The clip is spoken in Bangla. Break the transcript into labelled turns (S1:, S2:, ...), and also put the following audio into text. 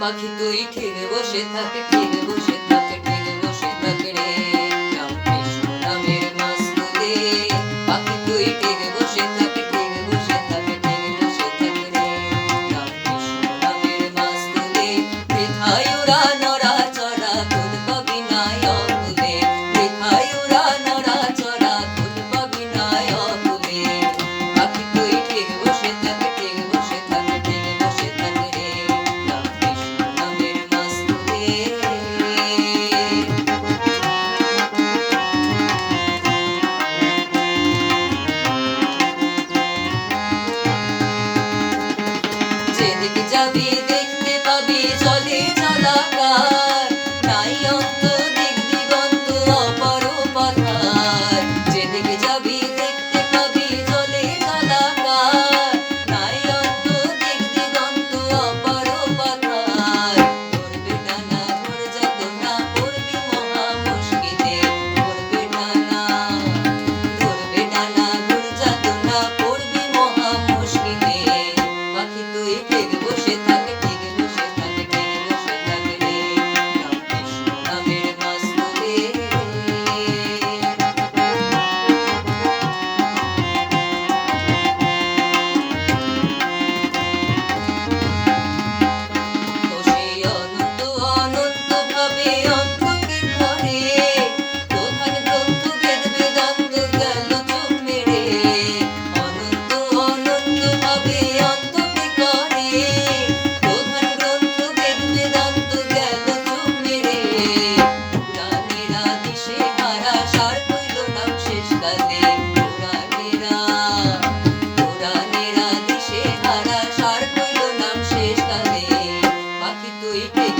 S1: পাখি তুই ঠিক বসে থাকে, ঠিক বসে থাকে, ঠিক বসে থাকে রে, রাম কৃষ্ণ নামের মাস তুলে। পাখি তুই ঠিক বসে থাকে, ঠিক বসে থাকে, ঠিক বসে থাকে রে, রাম কৃষ্ণ নামের মাস তুলে। বৃথায় ওরা নড়া চড়া, খুদ পাবি না অকুলে। বৃথায় ওরা নড়া চড়া, খুদ পাবি না অকুলে। পাখি তুই ঠিক বসে থাকে, ঠিক বসে থাকে, ঠিক বসে থাকে রে, রাম কৃষ্ণ নামের মাস তুলে। যেদিকে যাবি দেখতে পাবি জলে জলাকার, নাই অন্ত দিক দিগন্ত অপার পাথার। যেদিকে যাবি দেখতে পাবি জলে জলাকার, নাই অন্ত দিক দিগন্ত অপার পাথার। ধরবে ডানা ধর যাতনা, পড়বি মহা মুশকিলে। ধরবে ডানা ধর যাতনা, পড়বি মহা মুশকিলে। পাখি তুই ঠিক বসে থাকে, ঠিক বসে থাকে, ঠিক বসে থাকে রে, রাম কৃষ্ণ নামের মাস তুলে। বসে অনন্ত অনন্ত ভাবে অন্তকে করে, প্রধান গ্রন্থ বেদ বেদান্ত গেল চোখ মেরে। অনন্ত অনন্ত ভাবে অন্তকে করে, প্রধান গ্রন্থ বেদ বেদান্ত গেল চোখ মেরে। পুরাণেরা দিশে হারা, সার কইল নাম শেষকালে। পুরাণেরা দিশে হারা, সার কইল নাম শেষকালে। পাখি তুই ঠিক